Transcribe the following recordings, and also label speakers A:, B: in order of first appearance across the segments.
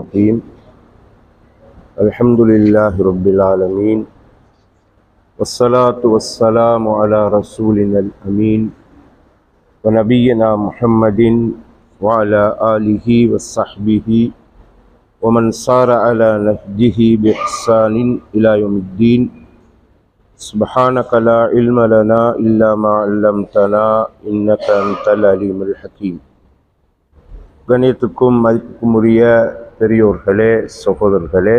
A: الرحيم الحمد لله رب العالمين والصلاة والسلام على رسولنا الأمين ونبينا محمد وعلى آله وصحبه ومن صار على نهجه بإحسان إلى يوم الدين سبحانك لا علم لنا إلا ما علمتنا إنك أنت العليم الحكيم. கணியத்துக்கும் மதிப்புக்கும் உரிய பெரியோர்களே, சகோதரர்களே,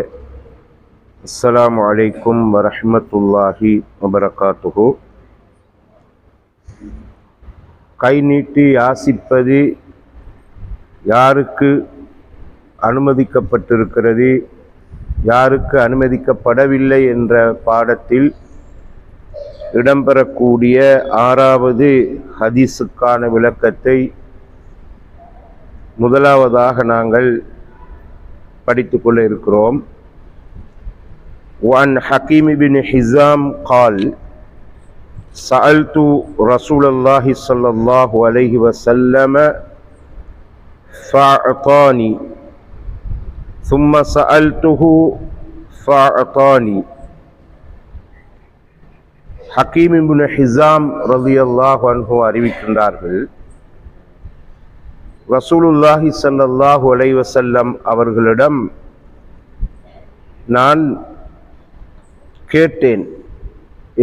A: அஸ்ஸலாமு அலைக்கும் வரஹ்மத்துல்லாஹி வபரகாத்துஹு. கை நீட்டி யாசிப்பது யாருக்கு அனுமதிக்கப்பட்டிருக்கிறது, யாருக்கு அனுமதிக்கப்படவில்லை என்ற பாடத்தில் இடம்பெறக்கூடிய 6வது ஹதீஸுக்கான விளக்கத்தை முதலாவதாக நாங்கள் படித்து கொள்ள இருக்கிறோம். وعن حكيم بن حزام قال سألت رسول الله صلى الله عليه وسلم فأعطاني ثم سألته فأعطاني. ஹக்கீம் இப்னு ஹிஸாம் ரலியல்லாஹு அன்ஹு அறிவிக்கின்றார்கள், ரசூலுல்லாஹி ஸல்லல்லாஹு அலைஹி வஸல்லம் அவர்களிடம் நான் கேட்டேன்,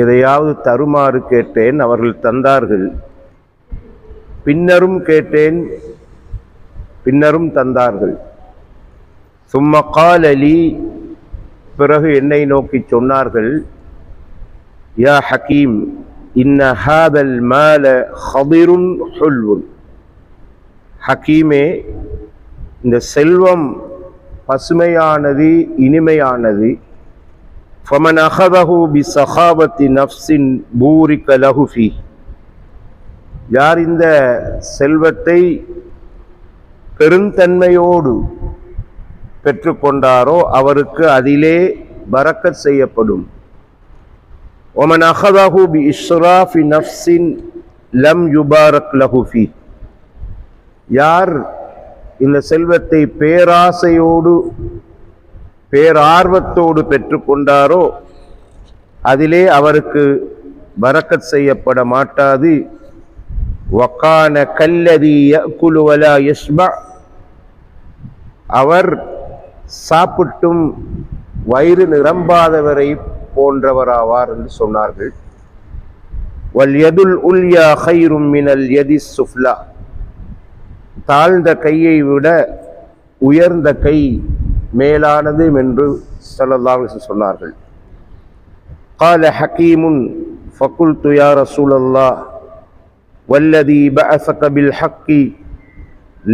A: எதையாவது தருமாறு கேட்டேன், அவர்கள் தந்தார்கள். பின்னரும் கேட்டேன், பின்னரும் தந்தார்கள். சும்ம கால லீ, பிறகு என்னை நோக்கி சொன்னார்கள், யா ஹக்கீம் இன்ன ஹாதல் மால ஹதிருன் ஹுல்வுன். ஹக்கீமே, இந்த செல்வம் பசுமையானது, இனிமையானது. ஃபமன் அஹதஹு பிஸஹாபத்தி நஃப்ஸின் பூரிக லஹு ஃபீ. யார் இந்த செல்வத்தை பெருந்தன்மையோடு பெற்றுக்கொண்டாரோ அவருக்கு அதிலே பரக்கத் செய்யப்படும். வமன் அஹதஹு பிஇஸ்ராஃபி நஃப்ஸின் லம் யுபாரக் லஹு ஃபீ. யார் இந்த செல்வத்தை பேராசையோடு பேரார்வத்தோடு பெற்றுக்கொண்டாரோ அதிலே அவருக்கு பரக்கத் செய்யப்பட மாட்டாது. வகான கல்லதி யஅகுலு வலா யஷ்பா. அவர் சாப்பிட்டும் வயிறு நிரம்பாதவரை போன்றவராவார் என்று சொன்னார்கள். வல் யதுல் உல்யா கைரும் மினல் யதிஸ் சுஃப்லா. தாழ்ந்த கையை விட உயர்ந்த கை மேலானது என்று ஸல்லல்லாஹு அலைஹி வஸல்லம் சொன்னார்கள். قال حكيم فقلت يا رسول الله والذي بعثك بالحق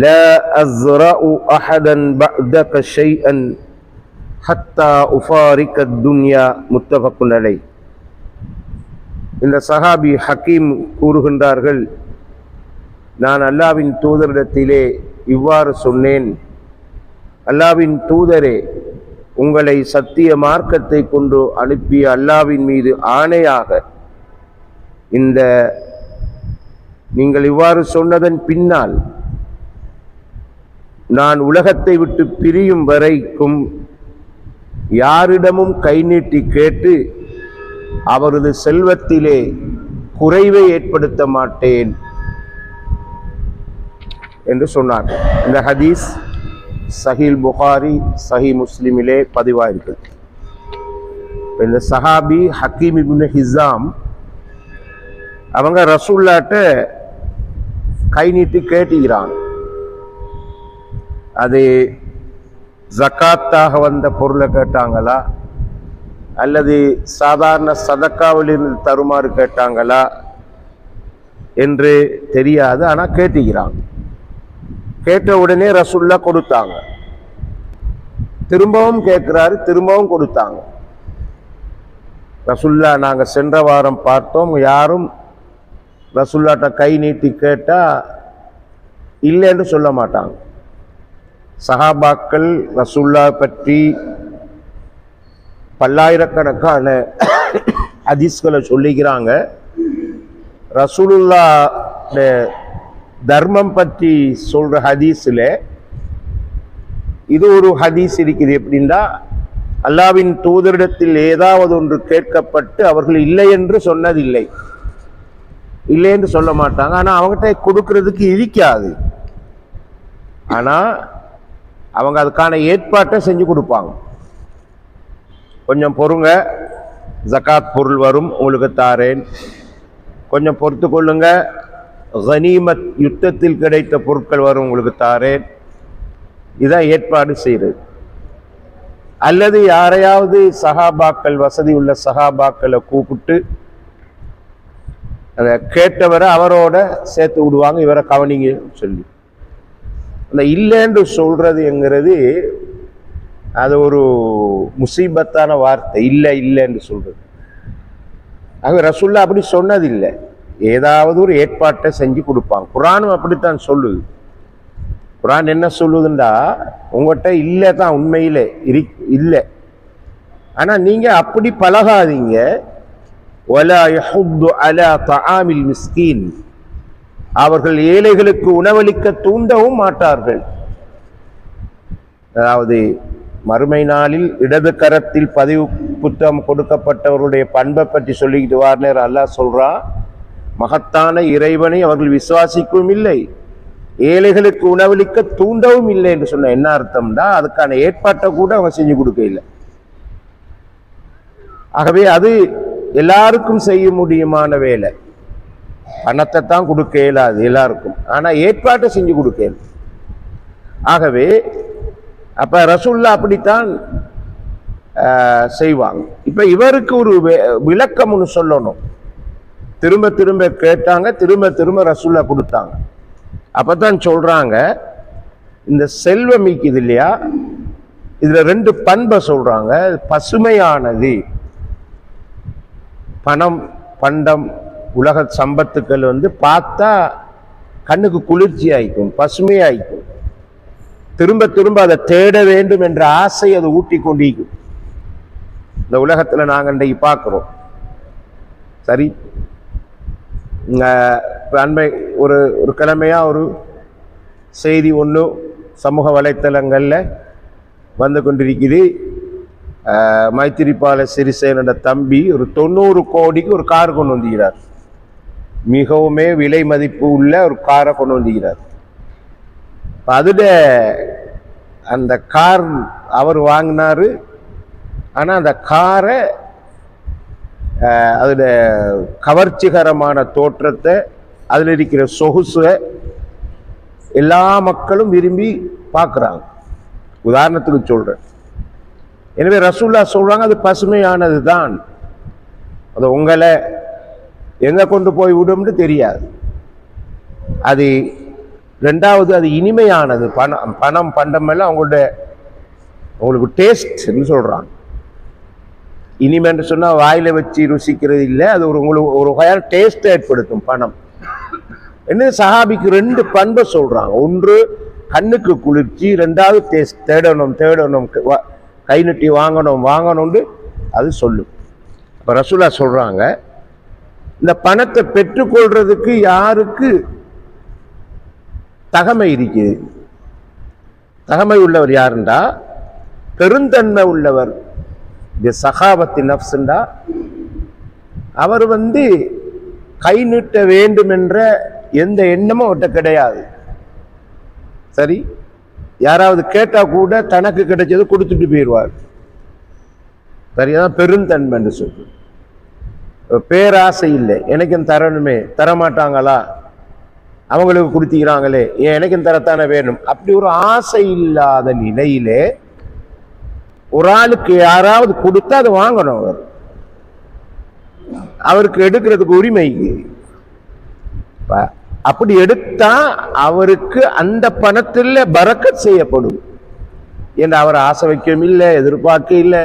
A: لا أزرع أحدا بعدك شيئا حتى أفارق الدنيا متفق عليه. இந்த சஹாபி ஹக்கீம் கூறுகின்றார்கள், நான் அல்லாஹ்வின் தூதரிடத்திலே இவ்வாறு சொன்னேன், அல்லாஹ்வின் தூதரே, உங்களை சத்திய மார்க்கத்தை கொண்டு அனுப்பிய அல்லாஹ்வின் மீது ஆணையாக, இந்த நீங்கள் இவ்வாறு சொன்னதன் பின்னால் நான் உலகத்தை விட்டு பிரியும் வரைக்கும் யாரிடமும் கை நீட்டி கேட்டு அவரது செல்வத்திலே குறைவை ஏற்படுத்த மாட்டேன் என்று சொன்னார். இந்த ஹதீஸ் சஹீல் புகாரி, சஹீ முஸ்லிமிலே பதிவாயிருக்கிறது. இந்த சஹாபி ஹக்கீம் இப்னு ஹிஸாம் அவங்க ரசூலுல்லாஹ்ட்ட கை நீட்டி கேட்டுகிறான். அது ஜகாத்தாக வந்த பொருளை கேட்டாங்களா அல்லது சாதாரண சதக்காவிலிருந்து தருமாறு கேட்டாங்களா என்று தெரியாது. ஆனால் கேட்டுகிறான். கேட்ட உடனே ரசூலுல்லாஹ் கொடுத்தாங்க. திரும்பவும் கேட்கிறாரு, திரும்பவும் கொடுத்தாங்க. ரசூலுல்லாஹ், நாங்கள் சென்ற வாரம் பார்த்தோம், யாரும் ரசூலுல்லாஹ்ட்ட கை நீட்டி கேட்டா இல்லைன்னு சொல்ல மாட்டாங்க. சஹாபாக்கள் ரசூலுல்லாஹ் பற்றி பல்லாயிரக்கணக்கான ஹதீஸ்களை சொல்லிக்கிறாங்க. ரசூலுல்லாஹ் தர்மம் பற்றி சொல்ற ஹதீஸில் இது ஒரு ஹதீஸ் இருக்குது. எப்படின்னா, அல்லாவின் தூதரிடத்தில் ஏதாவது ஒன்று கேட்கப்பட்டு அவர்கள் இல்லை என்று சொன்னதில்லை, இல்லை என்று சொல்ல மாட்டாங்க. ஆனா அவங்ககிட்ட கொடுக்கறதுக்கு இருக்காது, ஆனா அவங்க அதுக்கான ஏற்பாட்டை செஞ்சு கொடுப்பாங்க. கொஞ்சம் பொறுங்க, ஜகாத் பொருள் வரும், உங்களுக்கு தாரேன், கொஞ்சம் பொறுத்து கொள்ளுங்க, கனீமத் யுத்தத்தில் கிடைத்த பொருட்கள் வரும், உங்களுக்கு தாரேன். இதான் ஏற்பாடு செய்யறது. அல்லது யாரையாவது சஹாபாக்கள், வசதி உள்ள சஹாபாக்களை கூப்பிட்டு அதை கேட்டவரை அவரோட சேர்த்து விடுவாங்க, இவரை கவனிங்க சொல்லி. அந்த இல்லைன்னு சொல்றதுங்கிறது அது ஒரு முசீபத்தான வார்த்தை, இல்லை இல்லைன்னு சொல்றது. ஆக ரசூல்லா அப்படி சொன்னதில்லை, ஏதாவது ஒரு ஏற்பாட்டை செஞ்சு கொடுப்பாங்க. குர்ஆனும் அப்படித்தான் சொல்லுது. குர்ஆன் என்ன சொல்லுதுண்டா, உங்கள்கிட்ட இல்லை தான் உண்மையிலே இல்லை, ஆனா நீங்க அப்படி பழகாதீங்க. வலா யஹுத்து அலா தஆமில் மிஸ்கீன், அவர்கள் ஏழைகளுக்கு உணவளிக்க தூண்டவும் மாட்டார்கள். அதாவது மறுமை நாளில் இடது கரத்தில் பதிவு புத்தகம் கொடுக்கப்பட்டவருடைய பண்பை பற்றி சொல்லிக்கிட்டு வார்னர் அல்லாஹ் சொல்றா, மகத்தான இறைவனை அவர்கள் விசுவாசிக்கவும் இல்லை, ஏழைகளுக்கு உணவளிக்க தூண்டவும் இல்லை என்று சொன்ன என்ன அர்த்தம்னா, அதுக்கான ஏற்பாட்டை கூட அவங்க செஞ்சு கொடுக்க இல்லை. ஆகவே அது எல்லாருக்கும் செய்ய முடியுமான வேலை. பணத்தை தான் கொடுக்க இயலாது எல்லாருக்கும், ஆனா ஏற்பாட்டை செஞ்சு கொடுக்க இயலும். ஆகவே அப்ப ரசூல்லா அப்படித்தான் செய்வாங்க. இப்ப இவருக்கு ஒரு விளக்கம் ஒன்று சொல்லணும். திரும்ப திரும்ப கேட்டாங்க, திரும்ப திரும்ப ரசூல்லா கொடுத்தாங்க. அப்பதான் சொல்றாங்க, இந்த செல்வம் இருக்குது இல்லையா, இதுல ரெண்டு பண்பை சொல்றாங்க. பசுமையானது, பணம் பண்டம் உலக சம்பத்துக்கள் பார்த்தா கண்ணுக்கு குளிர்ச்சி ஆயிக்கும், பசுமையாயிக்கும். திரும்ப திரும்ப அதை தேட வேண்டும் என்ற ஆசை அது ஊட்டி கொண்டிருக்கும். இந்த உலகத்துல நாங்கள் இன்றைக்கு பார்க்கிறோம். சரி, அண்மை ஒரு ஒரு கிழமையா ஒரு செய்தி ஒன்று சமூக வலைத்தளங்கள்ல வந்து கொண்டிருக்குது. மைத்திரிபால சிறிசேனோட தம்பி ஒரு 90 கோடிக்கு ஒரு கார் கொண்டு வந்துகிறார். மிகவுமே விலை மதிப்பு உள்ள ஒரு காரை கொண்டு வந்துகிறார். அதுல அந்த கார் அவர் வாங்கினாரு, ஆனா அந்த காரை அதுல கவர்ச்சிகரமான தோற்றத்தை, அதுல இருக்கிற சொகுசை எல்லா மக்களும் விரும்பி பார்க்குறாங்க. உதாரணத்துக்கு சொல்றேன். எனவே ரசூல்லா சொல்றாங்க, அது பசுமையானது தான், அது உங்களை எங்க கொண்டு போய் விடும்னு தெரியாது. அது ரெண்டாவது, அது இனிமையானது. பணம் பண்டம் எல்லாம் உங்களுக்கு டேஸ்ட்னு சொல்றாங்க. இனிமைன்னு சொன்னா வாயில வச்சு ருசிக்கிறது இல்லை, அது உங்களுக்கு ஒரு வகையான டேஸ்ட் ஏற்படுத்தும் பணம். என்ன சஹாபிக்கு ரெண்டு பண்பை சொல்றாங்க. ஒன்று கண்ணுக்கு குளிர்ச்சி, ரெண்டாவது டேஸ்ட், தேடணும் தேடணும், கை நட்டி வாங்கணும் வாங்கணும்னு அது சொல்லும். இப்ப ரசூலா சொல்றாங்க, இந்த பணத்தை பெற்றுக்கொள்றதுக்கு யாருக்கு தகமை இருக்குது? தகமை உள்ளவர் யாருண்டா, பெருந்தன்மை உள்ளவர். இந்த சகாபத்தி நப்சுண்டா, அவர் கை நீட்ட வேண்டும் என்ற எந்த எண்ணமும் அவர்கிட்ட கிடையாது. சரி, யாராவது கேட்டா கூட தனக்கு கிடைச்சது கொடுத்துட்டு போயிடுவார். சரிதான் பெருந்தன்மைன்னு சொல்லு. பேராசை இல்லை, எனக்கும் தரணுமே, தரமாட்டாங்களா, அவங்களுக்கு கொடுத்திக்கிறாங்களே, ஏன் எனக்கும் தரத்தானே வேணும், அப்படி ஒரு ஆசை இல்லாத நிலையிலே ஒரு ஆளுக்கு யாராவது கொடுத்தா அதை வாங்கணும். அவருக்கு எடுக்கிறதுக்கு உரிமை. அப்படி எடுத்தா அவருக்கு அந்த பணத்தில் பரக்கத் செய்யப்படும் என்று அவர் ஆசை வைக்கவும் இல்லை, எதிர்பார்க்க இல்லை,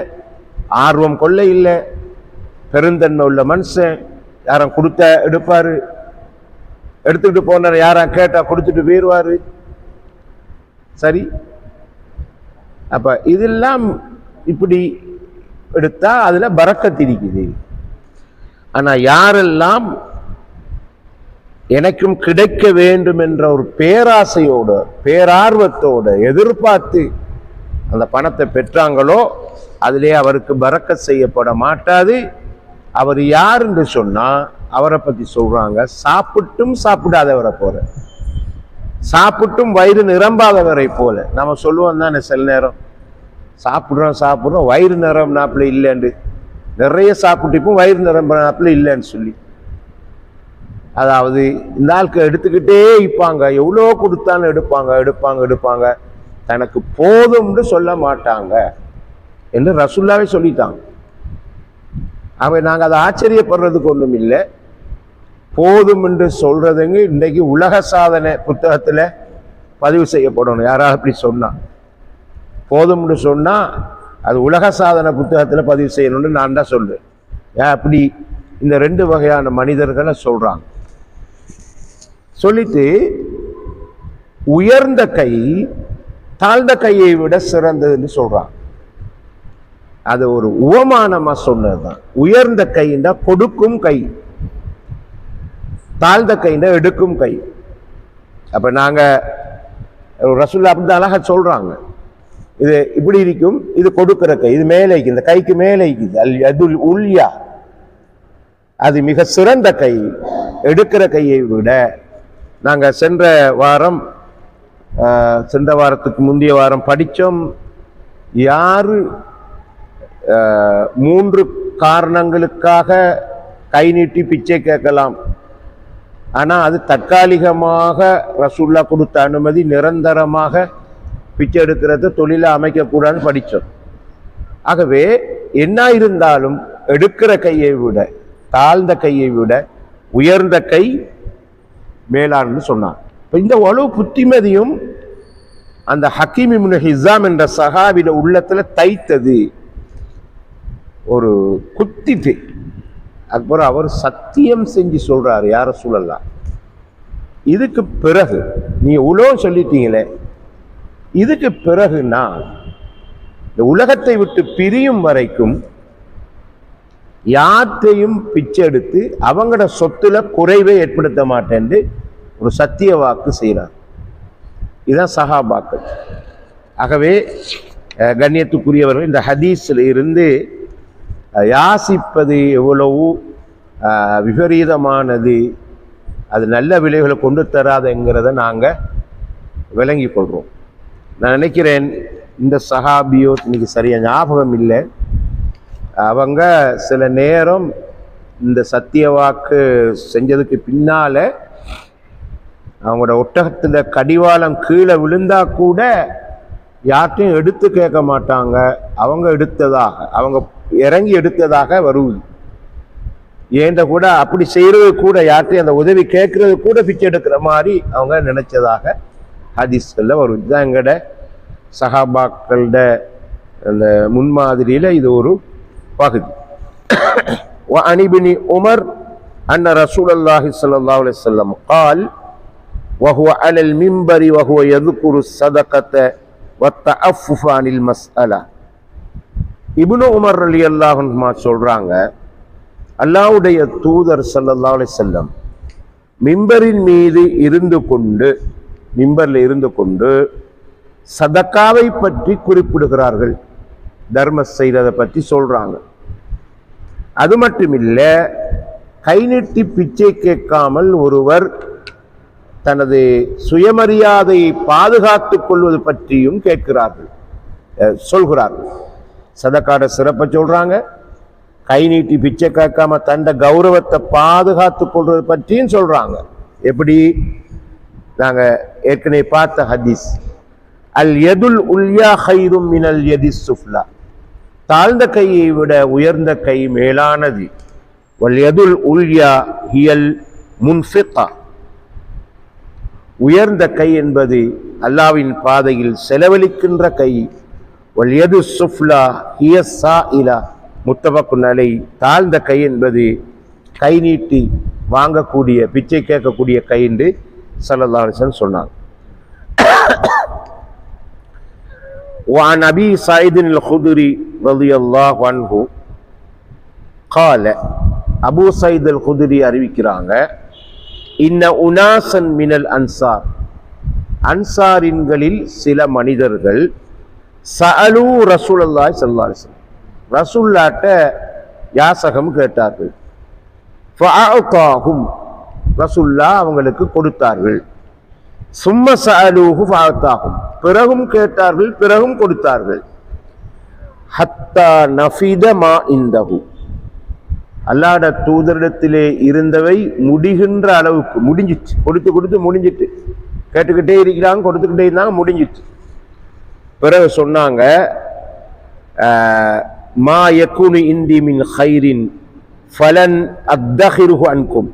A: ஆர்வம் கொள்ள இல்லை. பெருந்தன்மை உள்ள மனுஷன் யாரும் கொடுத்த எடுப்பாரு, எடுத்துக்கிட்டு போனார், யாரும் கேட்டா கொடுத்துட்டு போயிடுவாரு. சரி, அப்ப இதெல்லாம் இப்படி எடுத்தா அதுல பரக்கத் இருக்குது. ஆனா யாரெல்லாம் எனக்கும் கிடைக்க வேண்டும் என்ற ஒரு பேராசையோட பேரார்வத்தோட எதிர்பார்த்து அந்த பணத்தை பெற்றாங்களோ அதிலே அவருக்கு பரக்கத் செய்யப்பட மாட்டாது. அவர் யார் என்று சொன்னா அவரை பத்தி சொல்றாங்க, சாப்பிட்டும் சாப்பிடாதவரை போல, சாப்பிட்டும் வயிறு நிரம்பாதவரை போல. நம்ம சொல்லுவோம் தானே சில நேரம், சாப்பிட்றோம் வயிறு நிரம்பினாப்புல இல்லைன்னு, நிறைய சாப்பிட்டு வயிறு நிரம்பினாப்புல இல்லைன்னு சொல்லி, அதாவது இந்த ஆளுக்கு எடுத்துக்கிட்டே இருப்பாங்க, எவ்வளோ கொடுத்தாலும் எடுப்பாங்க, தனக்கு போதும்னு சொல்ல மாட்டாங்க என்று ரசூலுல்லாஹ் சொல்லிட்டாங்க. நாங்கள் அதை ஆச்சரியப்படுறதுக்கு ஒன்றும் இல்லை. போதும் என்று சொல்றதுங்க இன்றைக்கு உலக சாதனை புத்தகத்தில் பதிவு செய்யப்படணும். யாராவது அப்படி சொன்னா, போதும்னு சொன்னா அது உலக சாதனை புத்தகத்தில் பதிவு செய்யணும்னு நான் தான் சொல்றேன். அப்படி இந்த ரெண்டு வகையான மனிதர்களை சொல்றாங்க. சொல்லிட்டு உயர்ந்த கை தாழ்ந்த கையை விட சிறந்ததுன்னு சொல்றாங்க. அது ஒரு உவமானமா சொன்னதுதான். உயர்ந்த கைண்டா கொடுக்கும் கை, தாழ்ந்த கைண்டா எடுக்கும் கை. அப்ப நாங்க ரசூலுல்லாஹ் அப்படி அழகா சொல்றாங்க, இது இப்படி இருக்கும், இது கொடுக்கிற கை, இது மேலே, இந்த கைக்கு மேலே அதுல் உல்யா, அது மிக சிறந்த கை. எடுக்கிற கையை விட நாங்க சென்ற வாரத்துக்கு முந்தைய வாரம் படித்தோம், யாரு 3 காரணங்களுக்காக கை நீட்டி பிச்சை கேட்கலாம், ஆனா அது தற்காலிகமாக ரசூலுல்லாஹ் கொடுத்த அனுமதி, நிரந்தரமாக பிச்சை எடுக்கிறத தொழிலை அமைக்கக்கூடாதுன்னு படித்தோம். ஆகவே என்ன இருந்தாலும் எடுக்கிற கையை விட தாழ்ந்த கையை விட உயர்ந்த கை மேலான்னு சொன்னார். இந்த அவ்வளவு புத்திமதியும் அந்த ஹக்கீம் இப்னு ஹிஸாம் என்ற சஹாபியோட உள்ளத்துல தைத்தது, ஒரு குத்திட்டு. அதுக்கப்புறம் அவர் சத்தியம் செஞ்சு சொல்றாரு, யார சொல்லலாம், இதுக்கு பிறகு நீ உலகம் சொல்லிட்டீங்களே, இதுக்கு பிறகு நான் இந்த உலகத்தை விட்டு பிரியும் வரைக்கும் யார்த்தையும் பிச்சை எடுத்து அவங்களோட சொத்துல குறைவை ஏற்படுத்த மாட்டேன் ஒரு சத்திய வாக்கு செய்கிறார். இதுதான் சஹாபாக்கள். ஆகவே கண்ணியத்துக்குரியவர்கள், இந்த ஹதீஸில் இருந்து யாசிப்பது எவ்வளவு விபரீதமானது, அது நல்ல விளைவுகளை கொண்டு தராதுங்கிறத நாங்கள் விளங்கி கொள்கிறோம். நான் நினைக்கிறேன் இந்த சஹாபியோ இன்னைக்கு சரியாக ஞாபகம் இல்லை, அவங்க சில நேரம் இந்த சத்திய வாக்கு செஞ்சதுக்கு பின்னால அவங்களோட ஒட்டகத்தில் கடிவாளம் கீழே விழுந்தா கூட யார்ட்டையும் எடுத்து கேட்க மாட்டாங்க, அவங்க எடுத்ததாக, அவங்க இறங்கி எடுத்ததாக வருவது. ஏண்ட கூட அப்படி செய்யறது கூட, யார்ட்டையும் அந்த உதவி கேட்கறது கூட பிச்சை எடுக்கிற மாதிரி அவங்க நினைச்சதாக ஹதீஸ்களில் வரும். இதுதான் எங்கட சஹாபாக்களோட அந்த முன்மாதிரியில இது ஒரு பகுதி. وعن ابن عمر أن رسول الله صلى الله عليه وسلم قال وهو على المنبر وهو يذكر الصدقة والتعفف عن المسألة. இப்னு உமர் ரலியல்லாஹு அன்ஹு சொல்றாங்க, அல்லாஹ்வுடைய தூதர் ஸல்லல்லாஹு அலைஹி வஸல்லம் மிம்பரின் மீது மிம்பர்ல இருந்து கொண்டு சதக்காவை பற்றி குறிப்பிடுகிறார்கள், தர்ம செய்ததை பற்றி சொல்றாங்க. அது மட்டுமில்ல, கை நீட்டி பிச்சை கேட்காமல் ஒருவர் தனது சுயமரியாதையை பாதுகாத்துக் கொள்வது பற்றியும் சொல்கிறார்கள். சதக்காட சிறப்பை சொல்றாங்க, கை நீட்டி பிச்சை கேட்காம தந்த கௌரவத்தை பாதுகாத்துக் கொள்வது பற்றியும் சொல்றாங்க. எப்படி? நாங்க ஏற்கனவே பார்த்த ஹதீஸ், அல் யதுல் உல்யா ஹைரும் மினல் யதிஸ் சுஃப்லா, தாழ்ந்த கையை விட உயர்ந்த கை மேலானது. வல் யதுல் உல்யா ஹியல் முன்ஃபிகா, உயர்ந்த கை என்பது அல்லாஹ்வின் பாதையில் செலவழிக்கின்ற கை. வல் யது சுஃப்லா ஹிய ஸாயிலா முத்தஃபக்குன் அலைஹ், தாழ்ந்த கை என்பது கை நீட்டி வாங்கக்கூடிய, பிச்சை கேட்கக்கூடிய கை என்று ஸல்லல்லாஹு அலைஹி வஸல்லம் சொன்னாங்க. وعن أبي سعيد الخدري رضي الله عنه قال, அபூ சயீத் அல் குத்ரி அறிவிக்கிறாங்க, இன்ன உனாசன் மினல் அன்சார், அன்சாரின்களில் சில மனிதர்கள் சஅலு ரசூலுல்லாஹி ஸல்லல்லாஹு அலைஹி வஸல்லம், ரசூலுல்லாஹ்ட்ட யாசகம் கேட்டார்கள். ஃபஅஅதாஹும், ரசூலுல்லாஹ் அவங்களுக்கு கொடுத்தார்கள். சும்ம சஅலூஹு ஃபஅஅதாஹும், பிறகும் கேட்டார்கள், பிறகும் கொடுத்தார்கள். ஹத்தா நஃபித மா இந்தஹு, அல்லாஹ்வுடைய தூதரிடத்திலே இருந்தவை முடிகின்ற அளவுக்கு முடிஞ்சிச்சு. கொடுத்து கொடுத்து முடிஞ்சிட்டு, கேட்டுக்கிட்டே இருக்கிறாங்க, கொடுத்துக்கிட்டே இருந்தாங்க, முடிஞ்சிச்சு. பிறகு சொன்னாங்க, மா யகுனு இந்தி மின் ஹைரின் ஃபலன் அத்தஹிருஹு அன்கும்,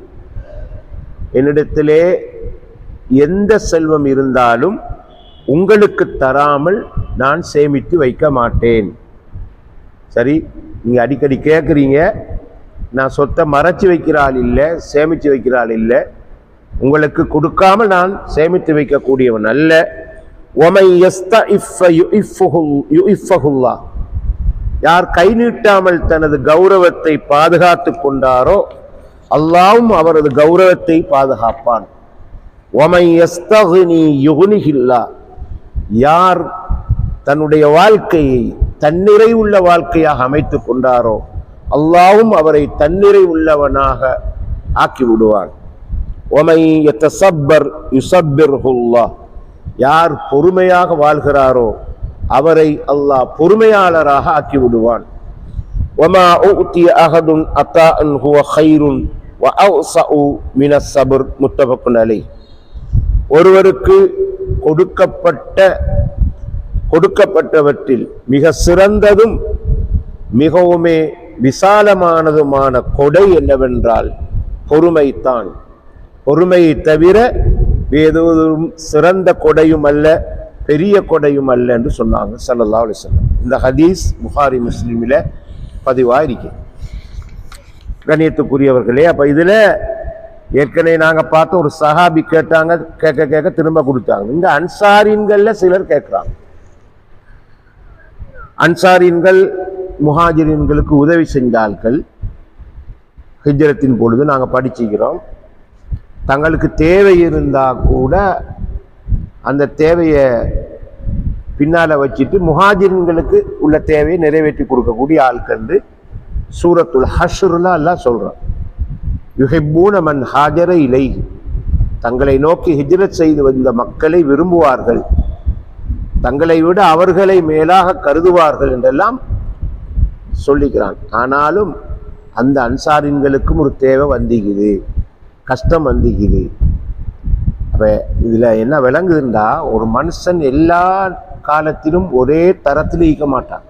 A: என்னிடத்திலே எந்த செல்வம் இருந்தாலும் உங்களுக்கு தராமல் நான் சேமித்து வைக்க மாட்டேன். சரி, நீங்க அடிக்கடி கேட்குறீங்க, நான் சொத்தை மறைச்சு வைக்கிற ஆள் இல்லை, சேமித்து வைக்கிற ஆள் இல்லை, உங்களுக்கு கொடுக்காமல் நான் சேமித்து வைக்கக்கூடியவன் அல்ல. யார் கை நீட்டாமல் தனது கௌரவத்தை பாதுகாத்து கொண்டாரோ அல்லாஹ்வும் அவரது கௌரவத்தை பாதுகாப்பான். யார் தன்னுடைய வாழ்க்கையை தன்னிறை உள்ள வாழ்க்கையாக அமைத்துக் கொண்டாரோ அல்லாஹ்வும் அவரை தன்னிறை உள்ளவனாக ஆக்கி விடுவான். யார் பொறுமையாக வாழ்கிறாரோ அவரை அல்லாஹ் பொறுமையாளராக ஆக்கி விடுவான். ஒருவருக்கு கொடுக்கப்பட்டவற்றில் மிக சிறந்ததும் மிகவுமே விசாலமானதுமான கொடை என்னவென்றால் பொறுமைத்தான். பொறுமையை தவிர வேறொரு சிறந்த கொடையும் அல்ல, பெரிய கொடையும் அல்ல என்று சொன்னாங்க ஸல்லல்லாஹு அலைஹி வஸல்லம். இந்த ஹதீஸ் புகாரி முஸ்லிமில் பதிவாயிருக்கு. கண்ணியத்துக்குரியவர்களே, அப்ப இதுல ஏற்கனவே நாங்க பார்த்த ஒரு சஹாபி கேட்டாங்க, கேட்க கேட்க திரும்ப கொடுத்தாங்க. இந்த அன்சாரின்கள்ல சிலர் கேட்கிறாங்க. அன்சாரின்கள் முஹாஜிரின்களுக்கு உதவி செஞ்சார்கள். ஹிஜ்ரத்தின் பொழுது நாங்க படிச்சுக்கிறோம். தங்களுக்கு தேவை இருந்தா கூட அந்த தேவையை பின்னால வச்சுட்டு முஹாஜிரின்களுக்கு உள்ள தேவையை நிறைவேற்றி கொடுக்கக்கூடிய ஆட்கள் சூரத்துல் ஹஷ்ர்ல அல்லாஹ் சொல்றான். யுஹிப்பூன மன் ஹாஜர இலைஹி, தங்களை நோக்கி ஹிஜ்ரத் செய்து வந்த மக்களை விரும்புவார்கள், தங்களை விட அவர்களை மேலாக கருதுவார்கள் என்றெல்லாம் சொல்லிக்கிறான். ஆனாலும் அந்த அன்சாரின்களுக்கும் ஒரு தேவை வந்திக்குது, கஷ்டம் வந்திக்குது. அப்ப இதுல என்ன விளங்குதுண்டா, ஒரு மனுஷன் எல்லா காலத்திலும் ஒரே தரத்தில் இருக்க மாட்டான்.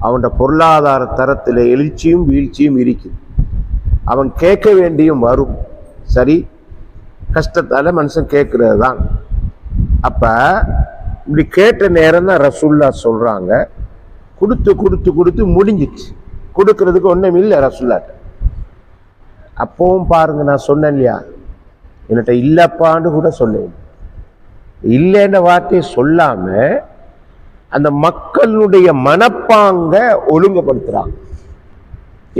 A: அவனோட பொருளாதார தரத்தில் எழுச்சியும் வீழ்ச்சியும் இருக்குது. அவன் கேட்க வேண்டியும் வரும். சரி, கஷ்டத்தால மனுஷன் கேட்கறது தான். அப்ப இப்படி கேட்ட நேரம் தான் ரசூலுல்லாஹ் சொல்றாங்க, கொடுத்து கொடுத்து கொடுத்து முடிஞ்சிச்சு, கொடுக்கறதுக்கு ஒன்றும் இல்லை ரசூலுல்லாஹ். அப்பவும் பாருங்க, நான் சொன்னேன் இல்லையா, என்கிட்ட இல்லப்பான்னு கூட சொன்னேன். இல்லைன்ற வார்த்தையை சொல்லாம அந்த மக்களுடைய மனப்பாங்க ஒழுங்குபடுத்துறாங்க.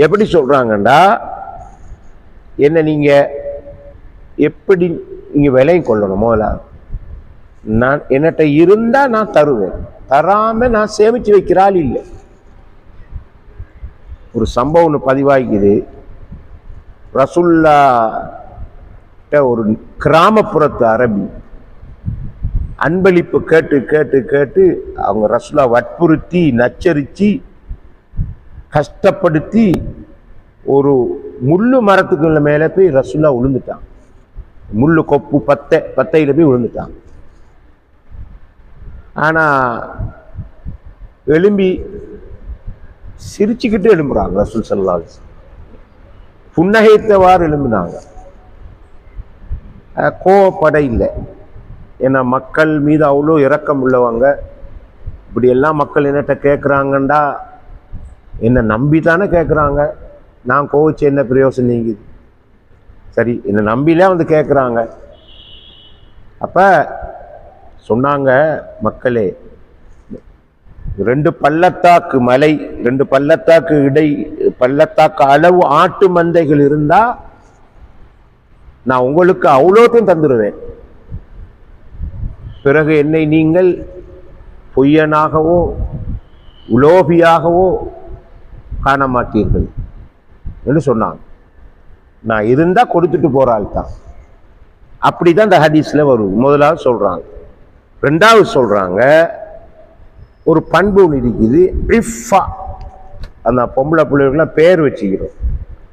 A: எப்படி சொல்றாங்கண்டா, என்ன நீங்க எப்படி நீங்க விலையும் கொள்ளணுமோ, நான் என்னட்ட இருந்தா நான் தருவேன், தராம நான் சேமிச்சு வைக்கிறாள் இல்லை. ஒரு சம்பவம் ஒன்று பதிவாகிக்குது. ரசூலுல்லாஹ் ஒரு கிராமப்புறத்து அரபி அன்பளிப்பு கேட்டு கேட்டு கேட்டு அவங்க ரசூலுல்லாஹ் வற்புறுத்தி நச்சரித்து கஷ்டப்படுத்தி ஒரு முள்ளு மரத்துக்குள்ள மேலே போய் ரசூலுல்லாஹ் விழுந்துட்டான். முள்ளு கொப்பு பத்தையில போய் விழுந்துட்டான். ஆனா எழும்பி சிரிச்சுக்கிட்டு எழும்புறாங்க ரசூல் ஸல்லல்லாஹு அலைஹி வஸல்லம். புன்னகைத்தவாறு எழும்பினாங்க, கோவப்பட இல்லை. ஏன்னா மக்கள் மீது அவ்வளோ இரக்கம் உள்ளவங்க. இப்படி எல்லாம் மக்கள் என்னட்ட கேட்குறாங்கண்டா என்னை நம்பி தானே கேட்குறாங்க, நான் கோவிச்சு என்ன பிரயோசனம் நீங்குது? சரி, என்னை நம்பிலே வந்து கேட்குறாங்க. அப்போ சொன்னாங்க, மக்களே, 2 பள்ளத்தாக்கு மலை, 2 பள்ளத்தாக்கு பள்ளத்தாக்கு அளவு ஆட்டு மந்தைகள் இருந்தா நான் உங்களுக்கு அவ்வளோத்தையும் தந்துடுவேன். பிறகு என்னை நீங்கள் பொய்யனாகவோ உலோபியாகவோ காண மாட்டீர்கள் என்று சொன்னாங்க. நான் இருந்தா கொடுத்துட்டு போற ஆள் தான். அப்படிதான் இந்த ஹதீஸ்ல வரும். முதலாவது சொல்றாங்க. ரெண்டாவது சொல்றாங்க, ஒரு பண்பு இருக்குது, இஃபா. அந்த பொம்பளை பிள்ளைகளுக்குலாம் பேர் வச்சுக்கிறோம்.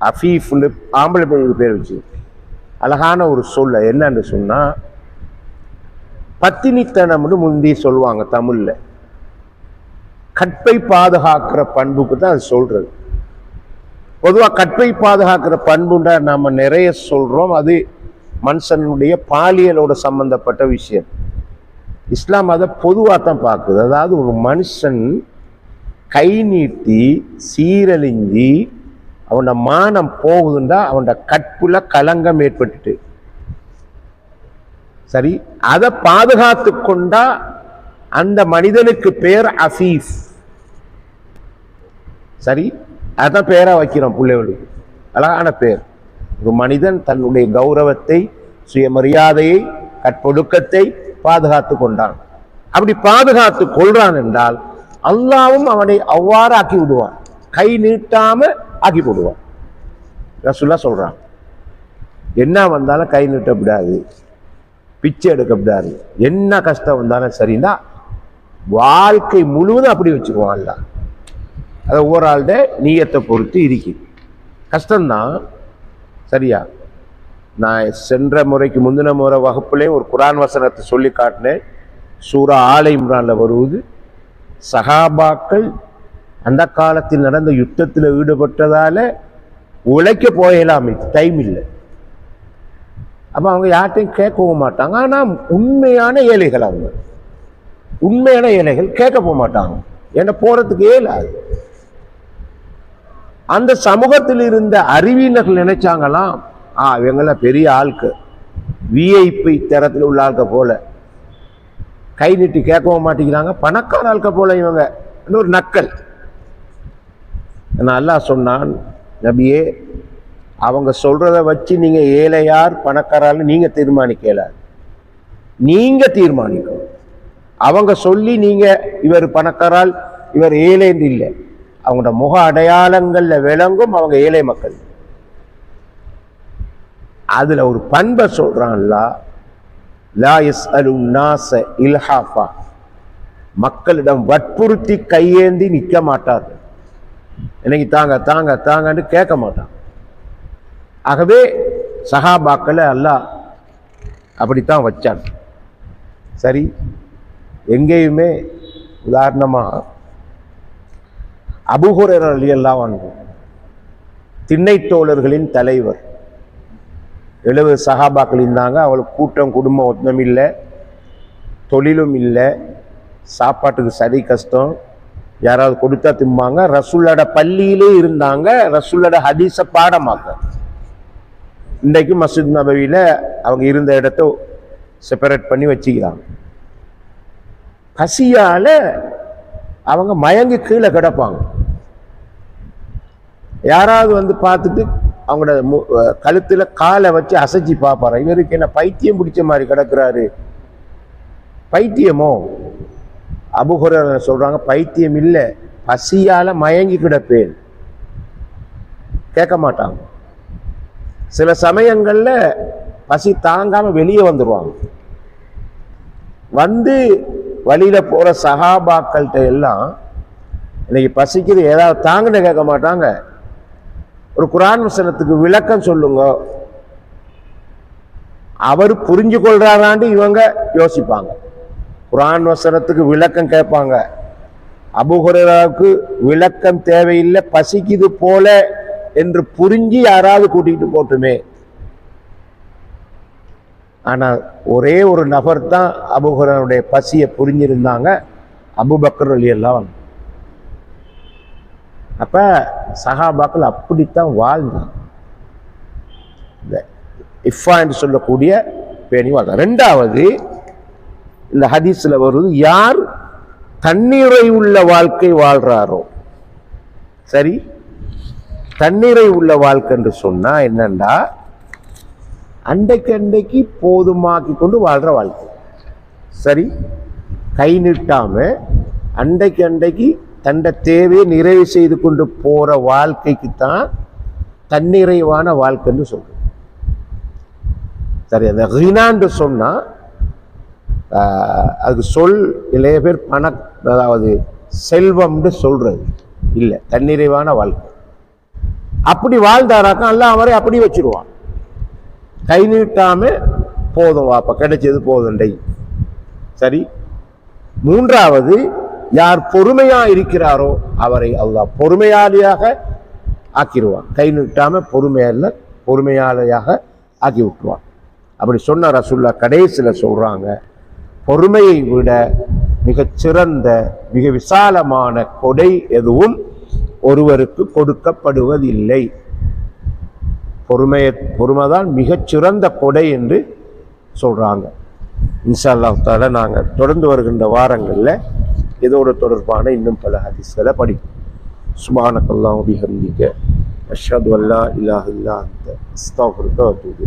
A: அஃபீஃப்னு ஆம்பளை பிள்ளைகளுக்கு பேர் வச்சுக்கிறோம். அழகான ஒரு சொல்ல என்னன்னு சொன்னா, பத்தினித்தனம்னு முந்தி சொல்லுவாங்க தமிழ்ல. கற்பை பாதுகாக்கிற பண்புக்கு தான் அது சொல்றது. பொதுவாக கற்பை பாதுகாக்கிற பண்புண்டா நாம நிறைய சொல்றோம். அது மனுஷனுடைய பாலியலோட சம்பந்தப்பட்ட விஷயம். இஸ்லாம் அதை பொதுவாக தான் பார்க்குது. அதாவது ஒரு மனுஷன் கை நீட்டி சீரழிஞ்சி அவனோட மானம் போகுதுண்டா அவனோட கற்புல களங்கம் ஏற்பட்டுட்டு, சரி, அதை பாதுகாத்து கொண்டா அந்த மனிதனுக்கு பேர் அஃபீஃப். சரி, அதான் பேரா வைக்கிறோம் பிள்ளைகளுக்கு. அழகான பேர். ஒரு மனிதன் தன்னுடைய கௌரவத்தை, சுயமரியாதையை, கற்பொழுக்கத்தை பாதுகாத்து கொண்டான். அப்படி பாதுகாத்து கொள்றான் என்றால் அல்லாவும் அவனை அவ்வாறு ஆக்கி விடுவான். கை நீட்டாம ஆக்கி விடுவான். ரசூலுல்லாஹ் சொல்றான், என்ன வந்தாலும் கை நீட்டக்கூடாது, பிச்சை எடுக்கக்கூடாது. என்ன கஷ்டம் வந்தாலும் சரின்னா வாழ்க்கை முழுவதும் அப்படி வச்சுக்குவான். அல்ல அதை ஒவ்வொரு ஆளுடைய நீயத்தை பொறுத்து இருக்கு. கஷ்டம்தான், சரியா? நான் சென்ற முறைக்கு முந்தின முறை வகுப்புலே ஒரு குர்ஆன் வசனத்தை சொல்லி காட்டினேன். சூரா ஆல இம்ரான்ல வருவது, சஹாபாக்கள் அந்த காலத்தில் நடந்த யுத்தத்தில் ஈடுபட்டதால உழைக்க போயலாமே, டைம் இல்லை. அப்போ அவங்க யார்ட்டையும் கேட்கவும் மாட்டாங்க. ஆனால் உண்மையான ஏழைகள், அவங்க உண்மையான ஏழைகள் கேட்க போக மாட்டாங்க. ஏன்னா போறதுக்கு ஏலாது. அந்த சமூகத்தில் இருந்த அறிவியர்கள் நினைச்சாங்களாம், இவங்கள பெரிய ஆளுக்கு, விஐபி தரத்தில் உள்ள ஆளுக்க போல, கை நீட்டி கேட்கவும் மாட்டேங்கிறாங்க, பணக்கார ஆளுக்க போல இவங்க ஒரு நக்கல். அல்லாஹ் சொன்னான், நபியே, அவங்க சொல்றத வச்சு நீங்க ஏழையார் பணக்காரால் நீங்க தீர்மானிக்கல, நீங்க தீர்மானிக்கணும். அவங்க சொல்லி நீங்க இவர் பணக்காரால் இவர் ஏழைன்னு இல்லை. அவங்களோட முக அடையாளங்கள்ல விளங்கும் அவங்க ஏழை மக்கள். அதுல ஒரு பண்பை சொல்றான்ல, லா யஸ்அலு நாஸ இல்ஹாஃபா, மக்களிடம் வற்புறுத்தி கையேந்தி நிற்க மாட்டார்கள். இன்னைக்கு தாங்க தாங்க தாங்கன்னு கேட்க மாட்டான். ஆகவே சஹாபாக்களை அல்லாஹ் அப்படித்தான் வச்சான். சரி, எங்கேயுமே உதாரணமா அபூ ஹுரைரா ரலியல்லாஹு அன்ஹு திண்ணை தோழர்களின் தலைவர். 70 சஹாபாக்கள் இருந்தாங்க. அவளுக்கு கூட்டம் குடும்பம் ஒன்றும் இல்லை, தொழிலும் இல்லை, சாப்பாட்டுக்கு சரி கஷ்டம், யாராவது கொடுத்தா திம்பாங்க. ரசூலோட பள்ளியிலே இருந்தாங்க, ரசூலோட ஹதீஸ பாடமாக்க. இன்றைக்கு மஸ்ஜித் நபவியில அவங்க இருந்த இடத்த செப்பரேட் பண்ணி வச்சுக்கிறாங்க. பசியால அவங்க மயங்கி கீழே கிடப்பாங்க. யாராவது வந்து பார்த்துட்டு அவங்களோட கழுத்துல காலை வச்சு அசைச்சி பார்ப்பாரு, இவருக்கு என்ன பைத்தியம் பிடிச்ச மாதிரி கிடக்குறாரு. பைத்தியமோ? அபூ ஹுரைரா சொல்றாங்க, பைத்தியம் இல்லை, பசியால மயங்கி கிடப்பேன். கேட்க மாட்டாங்க. சில சமயங்கள்ல பசி தாங்காம வெளியே வந்துடுவாங்க. வந்து வழியில போற சஹாபாக்கள்கிட்ட எல்லாம், இன்னைக்கு பசிக்குது, ஏதாவது தாங்கன்னு கேட்க மாட்டாங்க. ஒரு குர்ஆன் வசனத்துக்கு விளக்கம் சொல்லுங்க, அவர் புரிஞ்சு கொள்றாராண்டு இவங்க யோசிப்பாங்க. குர்ஆன் வசனத்துக்கு விளக்கம் கேட்பாங்க. அபூ ஹுரைராவுக்கு விளக்கம் தேவையில்லை, பசிக்குது போல என்று புரிஞ்சு யாராவது கூட்டிகிட்டு போட்டுமே. ஆனா ஒரே ஒரு நபர் தான் அபூ ஹுரைராவுடைய பசியை புரிஞ்சிருந்தாங்க, அபூபக்கர் ரலியல்லாஹு அன்ஹு. அப்ப சஹாபாக்கள் அப்படித்தான் வாழ்ந்தாங்க. இஃபா என்று சொல்லக்கூடிய பேணி வாழ்ந்தாங்க. ரெண்டாவது, இந்த ஹதீஸ்ல வருவது, யார் தண்ணீரை உள்ள வாழ்க்கை வாழ்றாரோ, சரி, தண்ணீரை உள்ள வாழ்க்கை என்று சொன்னா என்னண்டா, அண்டைக்கு அண்டைக்கு போதுமாக்கி கொண்டு வாழ்ற வாழ்க்கை. சரி, கை நீட்டாம அன்றைக்கு அன்றைக்கு தன்னை தேவையை நிறைவு செய்து கொண்டு போற வாழ்க்கைக்கு தான் தன்னிறைவான வாழ்க்கைன்னு சொல்றோம். சரி, அந்த ஹினான்னு சொன்னா அதுக்கு சொல் நிறைய பேர் அதாவது செல்வம்னு சொல்றது இல்லை, தன்னிறைவான வாழ்க்கை. அப்படி வாழ்ந்தாராக்கா அல்லாஹ் அவரை அப்படி வச்சிருவான். கை நீட்டாம போதும் வாப்பா, கிடைச்சது போதுண்டை. சரி, மூன்றாவது, யார் பொறுமையா இருக்கிறாரோ அவரை அல்லாஹ் பொறுமையாளியாக ஆக்கிடுவான். கை நீட்டாம பொறுமையாளியாக ஆக்கி விட்டுருவான். அப்படி சொன்ன ரசூலுல்லாஹ் கடைசியில் சொல்றாங்க, பொறுமையை விட மிகச்சிறந்த மிக விசாலமான கொடை எதுவும் ஒருவருக்கு கொடுக்கப்படுவதில்லை. பொறுமைதான் மிகச்சிறந்த கொடை என்று சொல்றாங்க. இன்ஷா அல்லாஹ் தஆலா நாங்கள் தொடர்ந்து வருகின்ற வாரங்களில் இதோடு தொடர்பான இன்னும் பல ஹதீஸ்களை படிப்போம். சுப்ஹானக்கல்லாஹு வபிஹம்திக அஷ்ஹது அல்லா இலாஹா இல்லா அன்த அஸ்தக்ஃபிருக வ அத்தூபு